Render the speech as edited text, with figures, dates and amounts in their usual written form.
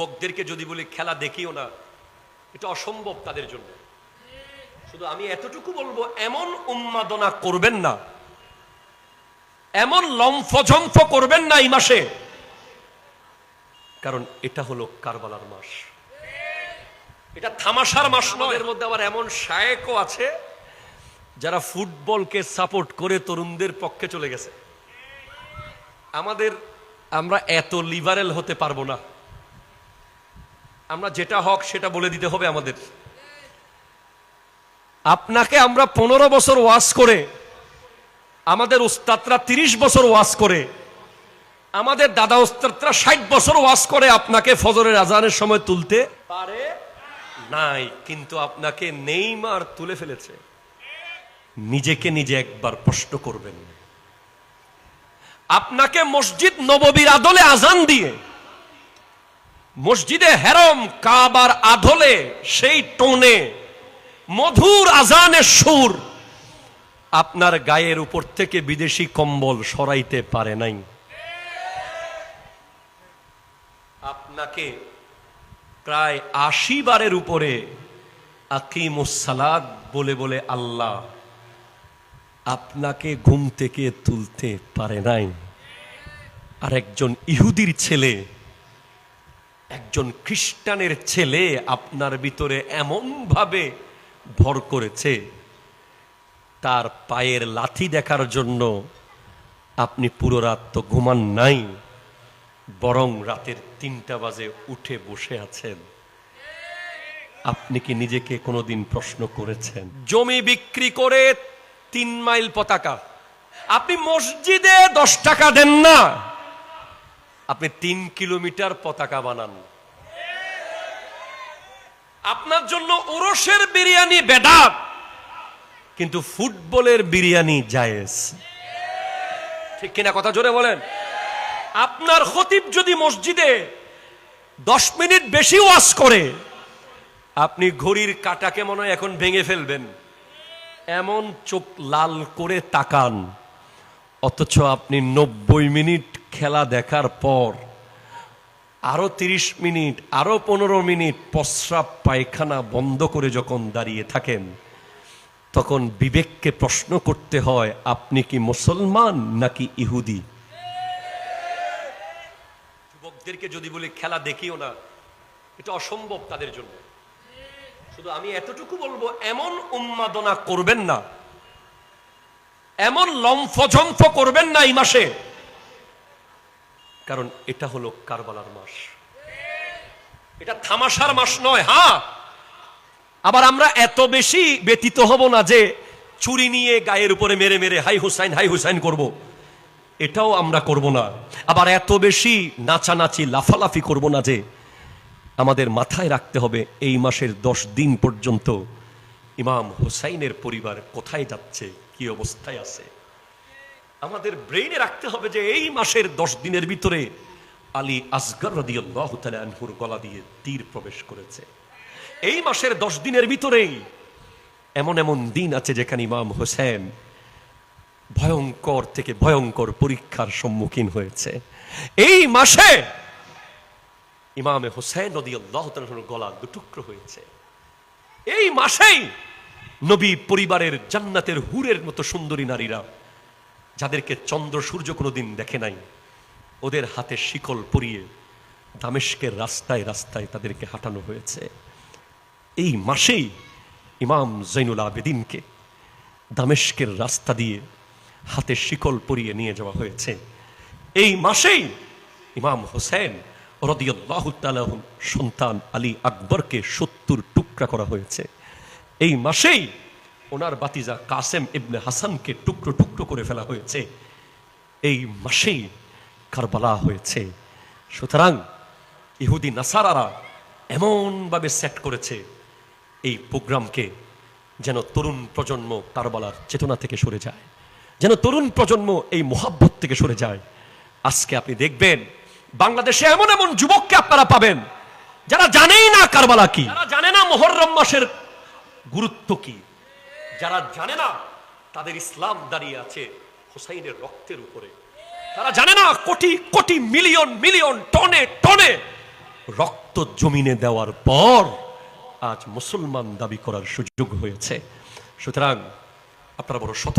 যুবকদেরকে যদি বলি খেলা দেখিও না, এটা অসম্ভব তাদের জন্য। শুধু আমি এতটুকু বলবো, এমন উন্মাদনা করবেন না, এমন লম্ফঝম্ফ করবেন না এই মাসে, কারণ এটা হলো কারবালার মাস, এটা থামাশার মাস নয়। এর মধ্যে আবার এমন শায়েকও আছে যারা ফুটবলকে সাপোর্ট করে তরুণদের পক্ষে চলে গেছে। আমরা এত লিবারেল হতে পারবো না, আমরা যেটা হক সেটা বলে দিতে হবে আমাদের। আপনাকে আমরা 15 বছর ওয়াজ করে, আমাদের উস্তাদরা 30 বছর ওয়াজ করে, আমাদের দাদা উস্তাদরা 60 বছর ওয়াজ করে আপনাকে ফজরের আজানের সময় তুলতে পারে নাই, কিন্তু আপনাকে নেইমার তুলে ফেলেছে। নিজেকে নিজে একবার প্রশ্ন করবেন, আপনাকে মসজিদ নববীর আদলে আজান দিয়ে, মসজিদে হেরম কাবার আদলে সেই টোনে মধুর আজানের সুর আপনার গায়ের উপর থেকে বিদেশি কম্বল সরাইতে পারে নাই। আপনাকে প্রায় 80 বারের উপরে আকিমুস সালাত বলে বলে আল্লাহ আপনাকে ঘুম থেকে তুলতে পারে নাই। আর একজন ইহুদির ছেলে, একজন খ্রিস্টানের ছেলে আপনার ভিতরে এমন ভাবে ভর করেছে, তার পায়ের লাথি দেখার জন্য আপনি পুরো রাত তো ঘুমান নাই, বরং রাতের 3টা বাজে উঠে বসে আছেন। আপনি কি নিজেকে কোনোদিন প্রশ্ন করেছেন? জমি বিক্রি করে 3 মাইল পতাকা, আপনি মসজিদে 10 টাকা দেন না, আপনি 3 কিলোমিটার পতাকা বানান। আপনার জন্য ওরসের বিরিয়ানি বেদাত, কিন্তু ফুটবলের বিরিয়ানি জায়েজ। ঠিক কিনা কথা জোরে বলেন। আপনার খতিব যদি মসজিদে 10 মিনিট বেশি ওয়াজ করে, আপনি ঘড়ির কাঁটাকে মনে হয় এখন ভেঙে ফেলবেন, এমন চোখ লাল করে তাকান, অথচ আপনি 90 মিনিট খেলা দেখার পর আরো 30 মিনিট, আরো 15 মিনিট প্রস্রাব পায়খানা বন্ধ করে যখন দাঁড়িয়ে থাকেন, তখন বিবেককে প্রশ্ন করতে হয়, আপনি কি মুসলমান নাকি ইহুদি? যুবকদেরকে যদি বলি খেলা দেখিও না, এটা অসম্ভব তাদের জন্য। শুধু আমি এতটুকু বলবো, এমন উন্মাদনা করবেন না, এমন লম্ফঝম্ফ করবেন না এই মাসে, কারণ এটা হলো কারবালার মাস, এটা থামাশার মাস নয়। হ্যাঁ, আবার আমরা এত বেশি ব্যতীত হব না যে ছুরি নিয়ে গায়ের উপরে মেরে মেরে হাই হুসাইন করব, এটাও আমরা করব না। আবার এত বেশি নাচানাচি লাফালাফি করব না যে আমাদের মাথায় রাখতে হবে এই মাসের 10 দিন পর্যন্ত ইমাম হুসাইনের পরিবার কোথায় যাচ্ছে, কি অবস্থায় আছে। আমাদের ব্রেইনে রাখতে হবে যে এই মাসের 10 দিনের ভিতরে আলী আসগর রাদিয়াল্লাহু তাআলা আনহুর গলা দিয়ে তীর প্রবেশ করেছে। এই মাসের 10 দিনের ভিতরেই এমন এমন দিন আছে যেখানে ইমাম হোসেন ভয়ঙ্কর থেকে ভয়ঙ্কর পরীক্ষার সম্মুখীন হয়েছে। এই মাসে ইমামে হোসেন রাদিয়াল্লাহু তাআলার গলা 2 টুকরো হয়েছে। এই মাসেই নবী পরিবারের জান্নাতের হুরের মতো সুন্দরী নারীরা, যাদেরকে চন্দ্র সূর্য কোনোদিন দেখে নাই, ওদের হাতে শিকল পরিয়ে দামেস্কের রাস্তায় রাস্তায় তাদেরকে হাঁটানো হয়েছে। এই মাসেই ইমাম জৈনুল আবেদিনকে দামেস্কের রাস্তা দিয়ে হাতে শিকল পরিয়ে নিয়ে যাওয়া হয়েছে। এই মাসেই ইমাম হোসেন রাদিয়াল্লাহু তাআলা সন্তান আলী আকবরকে 70 টুকরা করা হয়েছে। এই মাসেই ওনার বাতিজা কাসেম ইবনে হাসানকে টুকরো টুকরো করে ফেলা হয়েছে। এই মাসেই কারবালা হয়েছে। সুতরাং ইহুদি নাসারারা এমনভাবে সেট করেছে এই প্রোগ্রামকে, যেন তরুণ প্রজন্ম কারবালার চেতনা থেকে সরে যায়, যেন তরুণ প্রজন্ম এই মোহাব্বত থেকে সরে যায়। আজকে আপনি দেখবেন বাংলাদেশে এমন এমন যুবককে আপনারা পাবেন যারা জানেই না কারবালা কি, যারা জানে না মুহররম মাসের গুরুত্ব কি, যারা জানে না তাদের ইসলাম দাঁড়িয়ে আছে হুসাইনের রক্তের উপরে, তারা জানে না কোটি কোটি মিলিয়ন মিলিয়ন টনে টনে রক্ত জমিনে দেওয়ার পর আজ মুসলমান দাবি করার সুযোগ হয়েছে। সুতরাং আপনারা বড় সতর্ক